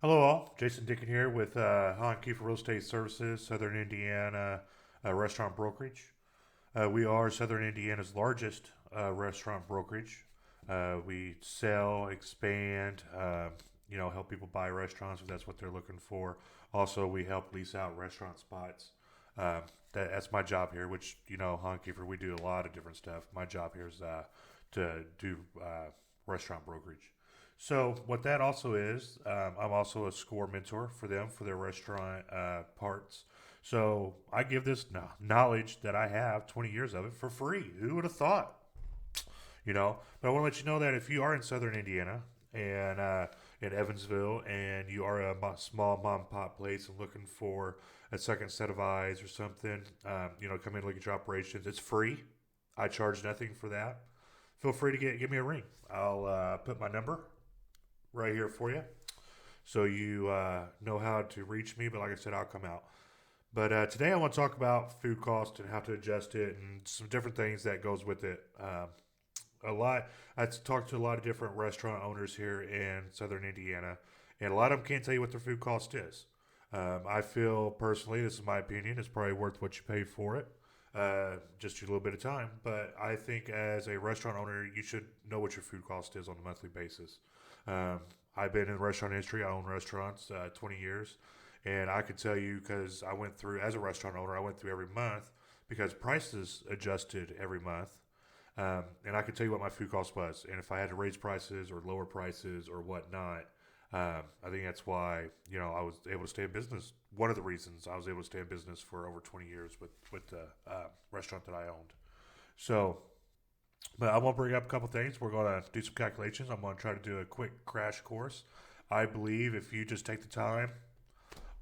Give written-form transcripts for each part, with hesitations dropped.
Hello, all. Jason Dicken here with Han Kiefer Real Estate Services, Southern Indiana restaurant brokerage. We are Southern Indiana's largest restaurant brokerage. We sell, expand, help people buy restaurants if that's what they're looking for. Also, we help lease out restaurant spots. Um, that's my job here, which, Han Kiefer, we do a lot of different stuff. My job here is to do restaurant brokerage. So what that also is, I'm also a score mentor for them for their restaurant parts. So I give this knowledge that I have, 20 years of it, for free. Who would have thought? But I want to let you know that if you are in Southern Indiana and in Evansville, and you are a small mom and pop place and looking for a second set of eyes or something, come in and look at your operations. It's free. I charge nothing for that. Feel free to give me a ring. I'll put my number right here for you, so you know how to reach me. But like I said, I'll come out. But today I want to talk about food cost and how to adjust it and some different things that goes with it. A lot. I talked to a lot of different restaurant owners here in Southern Indiana, and a lot of them can't tell you what their food cost is. I feel personally, this is my opinion, it's probably worth what you pay for it. Just a little bit of time, but I think as a restaurant owner, you should know what your food cost is on a monthly basis. Um, I've been in the restaurant industry. I own restaurants, 20 years, and I can tell you because I went through as a restaurant owner. I went through every month because prices adjusted every month, and I could tell you what my food cost was, and if I had to raise prices or lower prices or whatnot. I think that's why I was able to stay in business. One of the reasons I was able to stay in business for over 20 years with the restaurant that I owned. So, but I want to bring up a couple things. We're going to do some calculations. I'm going to try to do a quick crash course. I believe if you just take the time,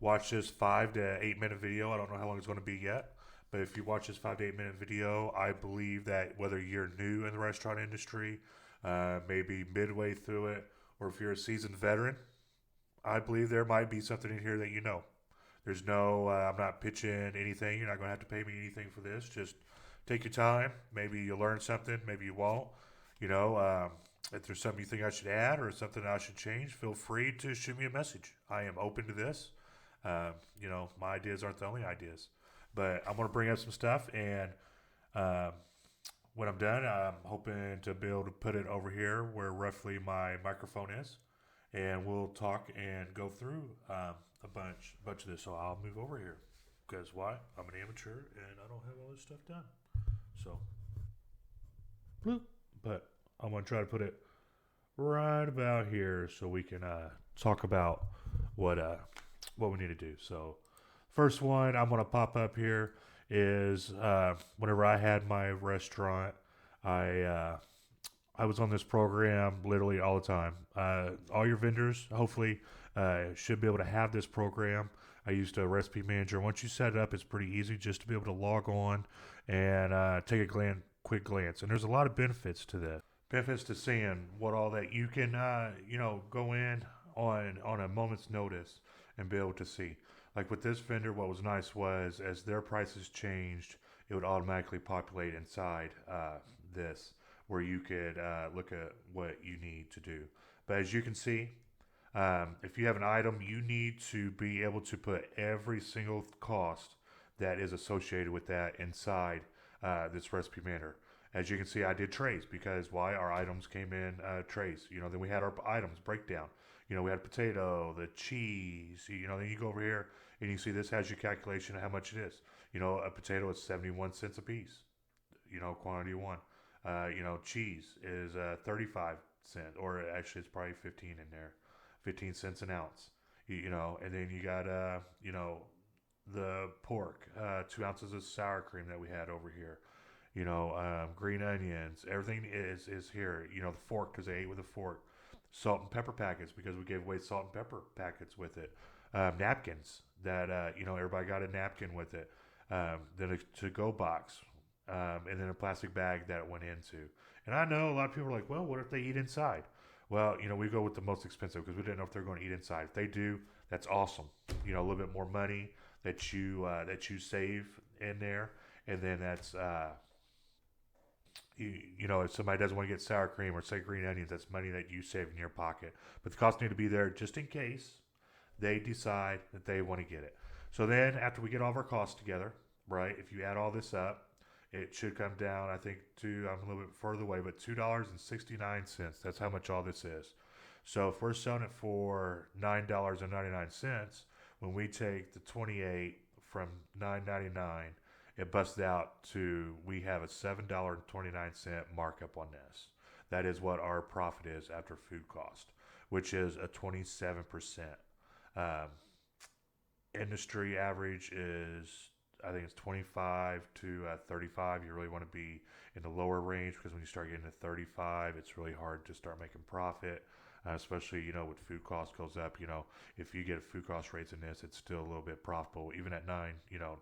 watch this 5 to 8 minute video. I don't know how long it's going to be yet, but if you watch this 5 to 8 minute video, I believe that whether you're new in the restaurant industry, maybe midway through it, or if you're a seasoned veteran, I believe there might be something in here that you know. There's no, I'm not pitching anything. You're not going to have to pay me anything for this. Just take your time. Maybe you'll learn something. Maybe you won't. If there's something you think I should add or something I should change, feel free to shoot me a message. I am open to this. My ideas aren't the only ideas, but I'm going to bring up some stuff. And um, when I'm done, I'm hoping to be able to put it over here where roughly my microphone is, and we'll talk and go through a bunch of this. So I'll move over here because why? I'm an amateur and I don't have all this stuff done. So, bloop. But I'm gonna try to put it right about here so we can talk about what uh, what we need to do. So, first one I'm gonna pop up here is whenever I had my restaurant, I I was on this program literally all the time. All your vendors, hopefully, should be able to have this program. I used a recipe manager. Once you set it up, it's pretty easy just to be able to log on and take a quick glance. And there's a lot of benefits to this. Benefits to seeing what all that you can, go in on a moment's notice and be able to see. Like with this vendor, what was nice was as their prices changed, it would automatically populate inside this where you could look at what you need to do. But as you can see, if you have an item, you need to be able to put every single cost that is associated with that inside this recipe manager. As you can see, I did trays because why? Our items came in trays. Then we had our items breakdown. We had potato, the cheese. Then you go over here and you see this has your calculation of how much it is. A potato is 71 cents a piece. Quantity one. Cheese is 35 cents, or actually it's probably 15 in there, 15 cents an ounce. And then you got the pork, 2 ounces of sour cream that we had over here. Green onions, everything is here. The fork because I ate with a fork. Salt and pepper packets because we gave away salt and pepper packets with it. Napkins that everybody got a napkin with it. Then a to-go box, and then a plastic bag that it went into. And I know a lot of people are like, well, what if they eat inside? Well, we go with the most expensive because we didn't know if they're going to eat inside. If they do, that's awesome. A little bit more money that you save in there, and then that's if somebody doesn't want to get sour cream or say green onions, that's money that you save in your pocket. But the costs need to be there just in case. they decide that they want to get it. So then after we get all of our costs together, right? If you add all this up, it should come down, I think, to I'm a little bit further away, but $2.69. That's how much all this is. So if we're selling it for $9.99, when we take the 28 from $9.99, it busts out to we have a $7.29 markup on this. That is what our profit is after food cost, which is a 27%. Um, Industry average is, I think it's 25 to 35. You really want to be in the lower range because when you start getting to 35, it's really hard to start making profit. Especially, with food cost goes up, if you get a food cost rates in this, it's still a little bit profitable, even at 9.99,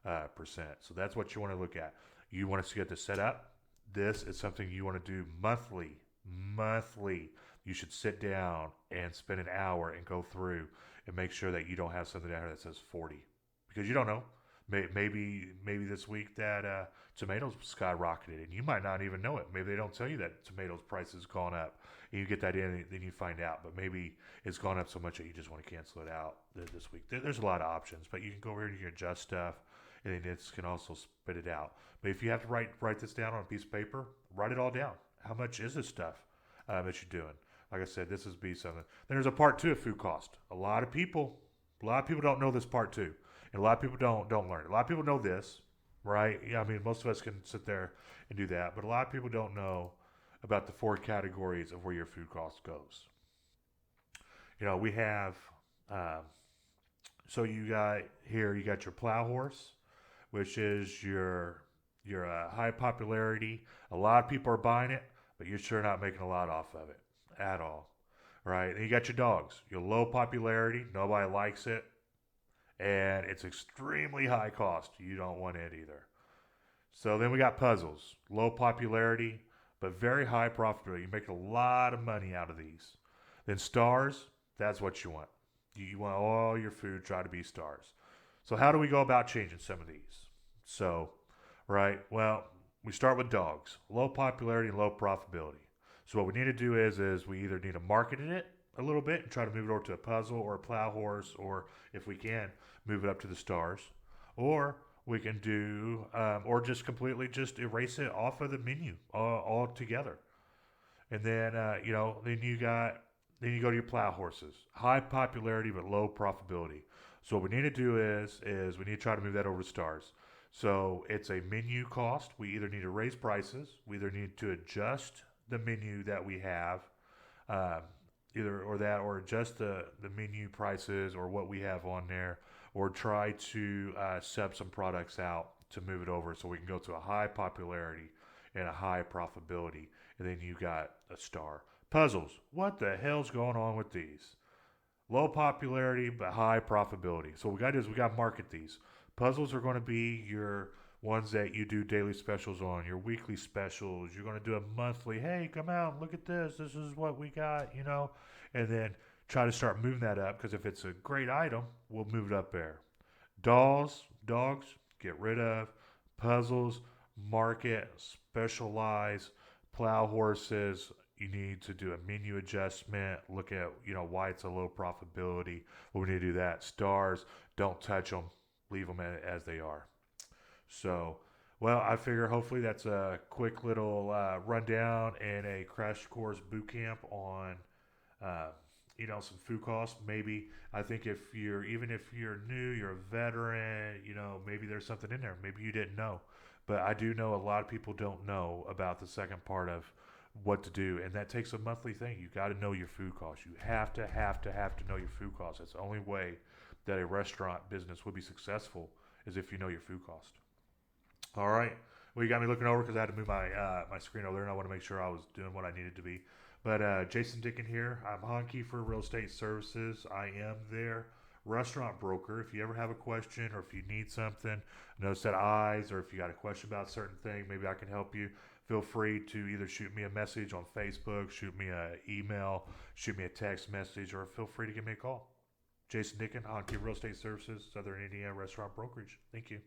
27%. So that's what you want to look at. You want to get this set up. This is something you want to do monthly. Monthly. You should sit down and spend an hour and go through and make sure that you don't have something out here that says 40, because you don't know. Maybe this week that tomatoes skyrocketed and you might not even know it. Maybe they don't tell you that tomatoes price has gone up. And you get that in, and then you find out. But maybe it's gone up so much that you just want to cancel it out this week. There's a lot of options, but you can go over here and you can adjust stuff, and then this can also spit it out. But if you have to write this down on a piece of paper, write it all down. How much is this stuff that you're doing? Like I said, this is B something. Then there's a part two of food cost. A lot of people don't know this part two. And a lot of people don't learn it. A lot of people know this, right? Yeah, I mean, most of us can sit there and do that, but a lot of people don't know about the four categories of where your food cost goes. We have, um, so you got your plow horse, which is your high popularity. A lot of people are buying it, but you're sure not making a lot off of it at all, right? And you got your dogs, your low popularity. Nobody likes it, and it's extremely high cost. You don't want it either. So then we got puzzles, low popularity, but very high profitability. You make a lot of money out of these. Then stars, that's what you want. You want all your food try to be stars. So how do we go about changing some of these? So, right, well, we start with dogs, low popularity and low profitability. So what we need to do is we either need to market it a little bit and try to move it over to a puzzle or a plow horse, or if we can, move it up to the stars, or we can do, or just completely just erase it off of the menu altogether. And then then you go to your plow horses, high popularity but low profitability. So what we need to do is we need to try to move that over to stars. So it's a menu cost. We either need to raise prices, we either need to adjust the menu that we have, um, either or that, or adjust the menu prices or what we have on there, or try to sub some products out to move it over so we can go to a high popularity and a high profitability. And then you got a star. Puzzles. What the hell's going on with these? Low popularity but high profitability. So what we got to do is we got to market these. Puzzles are going to be your ones that you do daily specials on, your weekly specials. You're going to do a monthly, hey, come out and look at this. This is what we got. And then try to start moving that up, because if it's a great item, we'll move it up there. Dogs, get rid of. Puzzles, market, specialize. Plow horses, you need to do a menu adjustment. Look at, why it's a low profitability. Well, we need to do that. Stars, don't touch them. Leave them as they are. So, well, I figure hopefully that's a quick little rundown and a crash course boot camp on, uh, some food costs. Maybe I think even if you're new, you're a veteran, maybe there's something in there. Maybe you didn't know, but I do know a lot of people don't know about the second part of what to do, and that takes a monthly thing. You got to know your food costs. You have to know your food costs. That's the only way that a restaurant business would be successful, is if you know your food cost. All right. Well, you got me looking over because I had to move my screen over there, and I want to make sure I was doing what I needed to be. But Jason Dicken here. I'm Honky for Real Estate Services. I am their restaurant broker. If you ever have a question or if you need something, no set eyes, or if you got a question about a certain thing, maybe I can help you. Feel free to either shoot me a message on Facebook, shoot me an email, shoot me a text message, or feel free to give me a call. Jason Dicken, Honky Real Estate Services, Southern Indiana Restaurant Brokerage. Thank you.